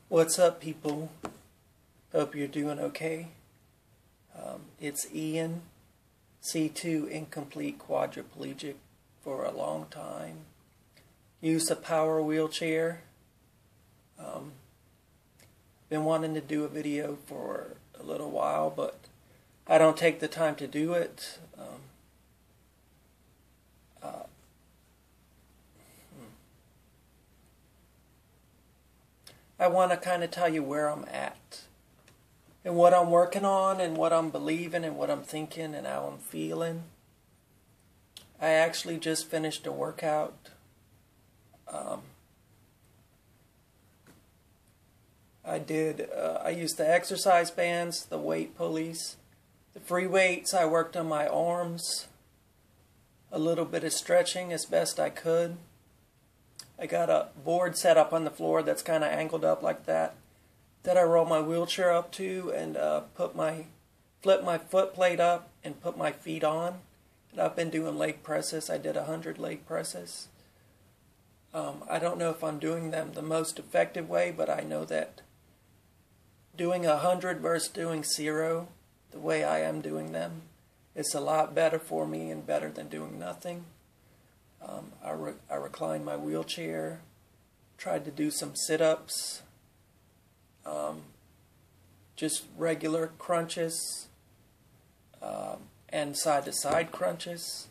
What's up, people? Hope you're doing okay. It's Ian, C2 incomplete quadriplegic for a long time. Use a power wheelchair. Been wanting to do a video for a little while, but I don't take the time to do it. I want to kind of tell you where I'm at and what I'm working on and what I'm believing and what I'm thinking and how I'm feeling. I actually just finished a workout. I used the exercise bands, the weight pulleys, the free weights. I worked on my arms, a little bit of stretching as best I could. I got a board set up on the floor that's kind of angled up like that I roll my wheelchair up to and flip my foot plate up and put my feet on. And I've been doing leg presses. I did 100 leg presses. I don't know if I'm doing them the most effective way, but I know that doing 100 versus doing 0, the way I am doing them, it's a lot better for me and better than doing nothing. I reclined my wheelchair, tried to do some sit-ups, just regular crunches, and side-to-side crunches.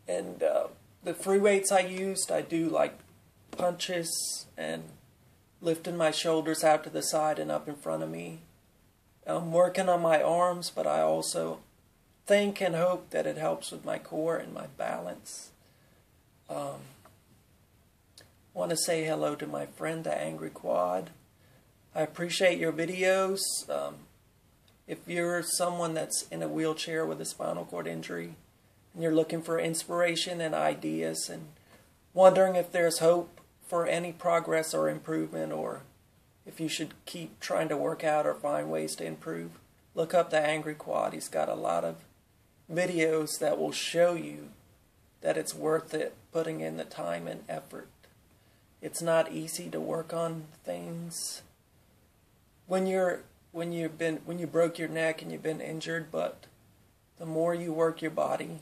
And the free weights I used, I do like punches and lifting my shoulders out to the side and up in front of me. I'm working on my arms, but I also think and hope that it helps with my core and my balance. Want to say hello to my friend, the Angry Quad. I appreciate your videos. If you're someone that's in a wheelchair with a spinal cord injury and you're looking for inspiration and ideas and wondering if there's hope for any progress or improvement, or if you should keep trying to work out or find ways to improve, look up the Angry Quad. He's got a lot of videos that will show you that it's worth it putting in the time and effort. It's not easy to work on things when you broke your neck and you've been injured, but the more you work your body,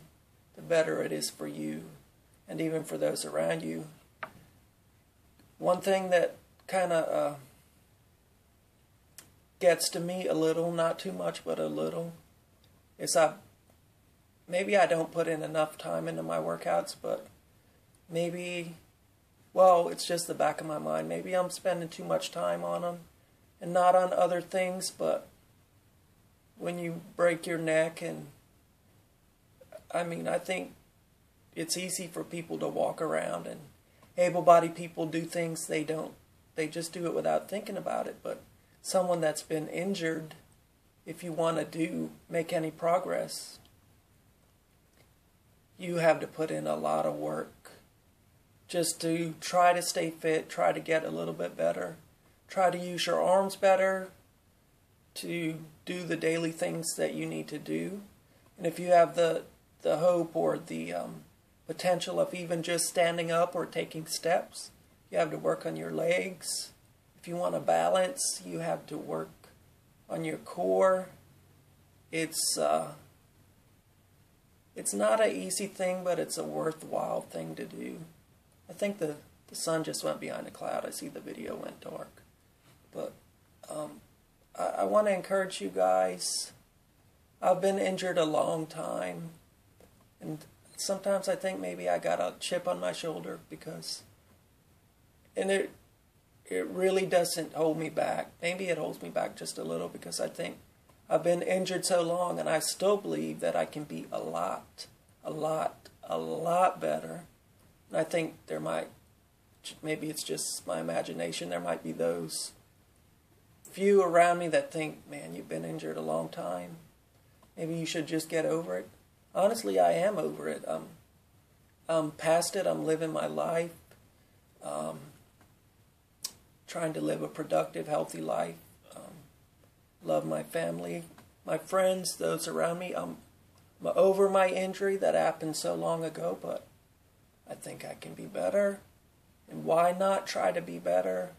the better it is for you and even for those around you. One thing that kind of gets to me a little, not too much, but a little, is maybe I don't put in enough time into my workouts, but maybe, well, it's just the back of my mind. Maybe I'm spending too much time on them and not on other things, but when you break your neck, and I think it's easy for people to walk around, and able-bodied people do things they just do it without thinking about it. But someone that's been injured, if you want to make any progress, you have to put in a lot of work just to try to stay fit, try to get a little bit better, try to use your arms better to do the daily things that you need to do. And if you have the hope or the potential of even just standing up or taking steps, you have to work on your legs. If you want to balance, you have to work on your core. It's not an easy thing, but it's a worthwhile thing to do. I think the sun just went behind a cloud. I see the video went dark. But I want to encourage you guys. I've been injured a long time. And sometimes I think maybe I got a chip on my shoulder and it really doesn't hold me back. Maybe it holds me back just a little because I think I've been injured so long, and I still believe that I can be a lot better. And I think maybe it's just my imagination, there might be those few around me that think, man, you've been injured a long time. Maybe you should just get over it. Honestly, I am over it. I'm past it. I'm living my life. Trying to live a productive, healthy life. Love my family, my friends, those around me. I'm over my injury that happened so long ago, but I think I can be better. And why not try to be better?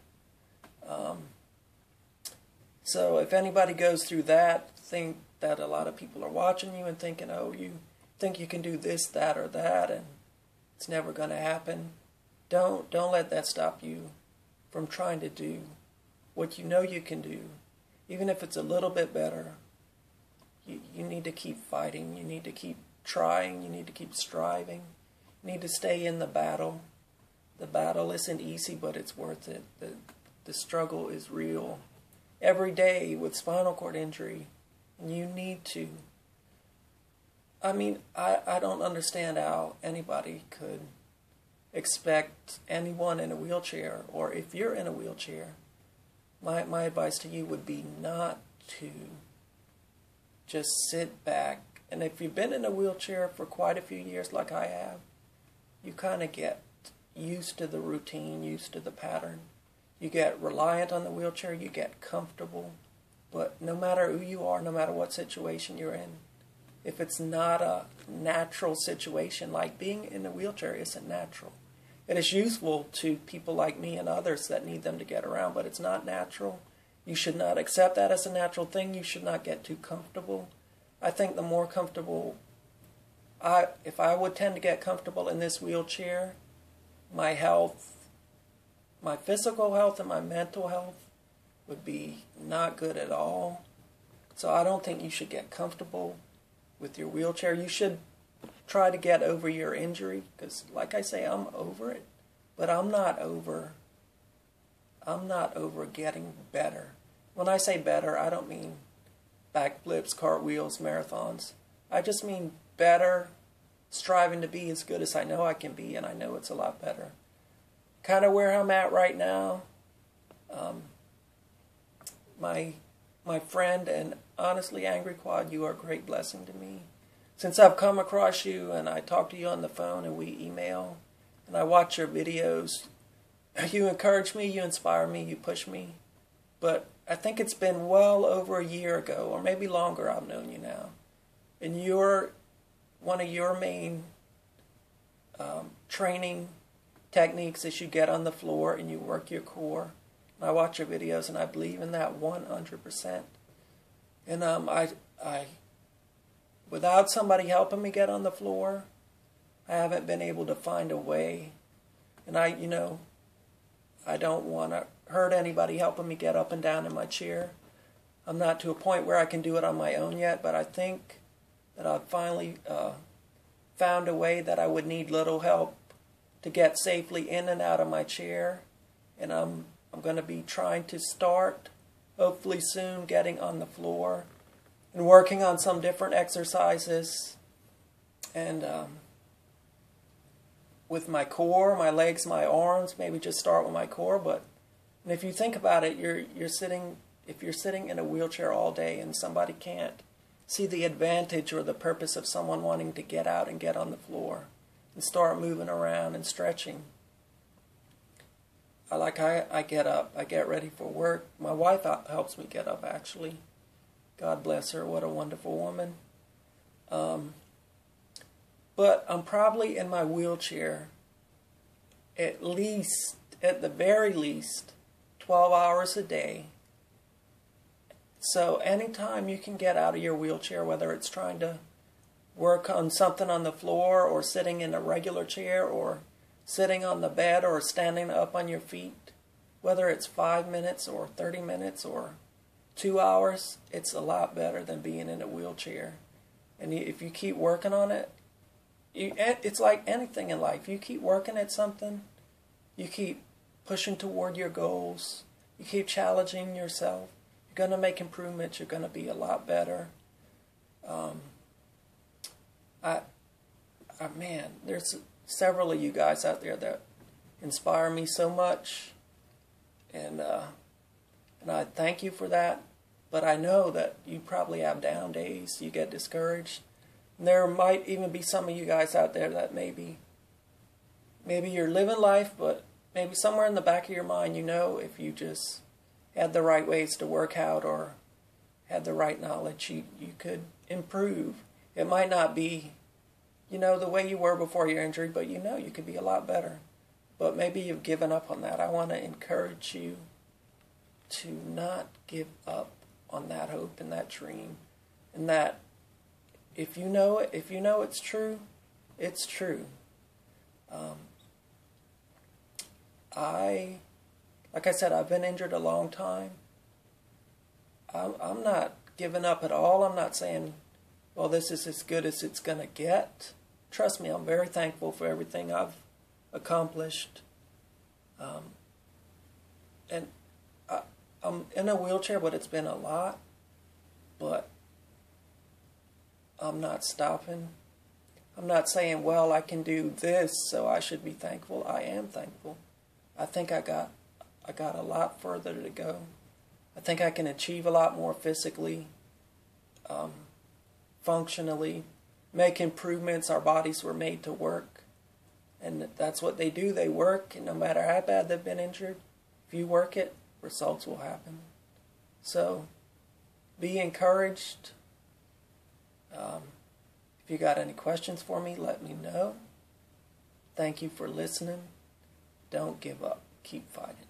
So if anybody goes through that, think that a lot of people are watching you and thinking, oh, you think you can do this, that, or that, and it's never going to happen. Don't let that stop you from trying to do what you know you can do. Even if it's a little bit better, you need to keep fighting. You need to keep trying. You need to keep striving. You need to stay in the battle. The battle isn't easy, but it's worth it. The struggle is real. Every day with spinal cord injury, you need to. I mean, I don't understand how anybody could expect anyone in a wheelchair, or if you're in a wheelchair, my advice to you would be not to just sit back. And if you've been in a wheelchair for quite a few years like I have, you kind of get used to the routine, used to the pattern. You get reliant on the wheelchair, you get comfortable. But no matter who you are, no matter what situation you're in, if it's not a natural situation, like being in a wheelchair isn't natural. It is useful to people like me and others that need them to get around, but it's not natural. You should not accept that as a natural thing. You should not get too comfortable. I think the more comfortable, if I would tend to get comfortable in this wheelchair, my health, my physical health and my mental health would be not good at all. So I don't think you should get comfortable with your wheelchair. You should try to get over your injury, because like I say, I'm over it, but I'm not over getting better. When I say better, I don't mean backflips, cartwheels, marathons. I just mean better, striving to be as good as I know I can be, and I know it's a lot better. Kind of where I'm at right now. My friend and honestly, Angry Quad, you are a great blessing to me. Since I've come across you and I talk to you on the phone and we email and I watch your videos, you encourage me, you inspire me, you push me. But I think it's been well over a year ago, or maybe longer, I've known you now. And one of your main training techniques is you get on the floor and you work your core. And I watch your videos and I believe in that 100%. And I without somebody helping me get on the floor, I haven't been able to find a way. And I don't want to hurt anybody helping me get up and down in my chair. I'm not to a point where I can do it on my own yet, but I think that I've finally found a way that I would need little help to get safely in and out of my chair. And I'm going to be trying to start, hopefully soon, getting on the floor and working on some different exercises. And with my core, my legs, my arms, maybe just start with my core. But and if you think about it, if you're sitting in a wheelchair all day and somebody can't see the advantage or the purpose of someone wanting to get out and get on the floor and start moving around and stretching. I get up, I get ready for work. My wife helps me get up, actually. God bless her, what a wonderful woman. But I'm probably in my wheelchair at the very least, 12 hours a day. So anytime you can get out of your wheelchair, whether it's trying to work on something on the floor or sitting in a regular chair or sitting on the bed or standing up on your feet, whether it's 5 minutes or 30 minutes or 2 hours, it's a lot better than being in a wheelchair. And if you keep working on it, it's like anything in life. You keep working at something, you keep pushing toward your goals, you keep challenging yourself, you're going to make improvements, you're going to be a lot better. Man, there's several of you guys out there that inspire me so much, and I thank you for that. But I know that you probably have down days, you get discouraged. And there might even be some of you guys out there that maybe you're living life, but maybe somewhere in the back of your mind, if you just had the right ways to work out or had the right knowledge, you could improve. It might not be the way you were before your injury, but you could be a lot better. But maybe you've given up on that. I want to encourage you to not give up on that hope and that dream, and that if you know it's true, it's true. Like I said, I've been injured a long time. I'm not giving up at all. I'm not saying, well, this is as good as it's going to get. Trust me, I'm very thankful for everything I've accomplished. And I'm in a wheelchair, but it's been a lot. But I'm not stopping. I'm not saying, well, I can do this, so I should be thankful. I am thankful. I think I got a lot further to go. I think I can achieve a lot more physically, functionally, make improvements. Our bodies were made to work, and that's what they do. They work, and no matter how bad they've been injured, if you work it, results will happen. So be encouraged. If you got any questions for me, let me know. Thank you for listening. Don't give up. Keep fighting.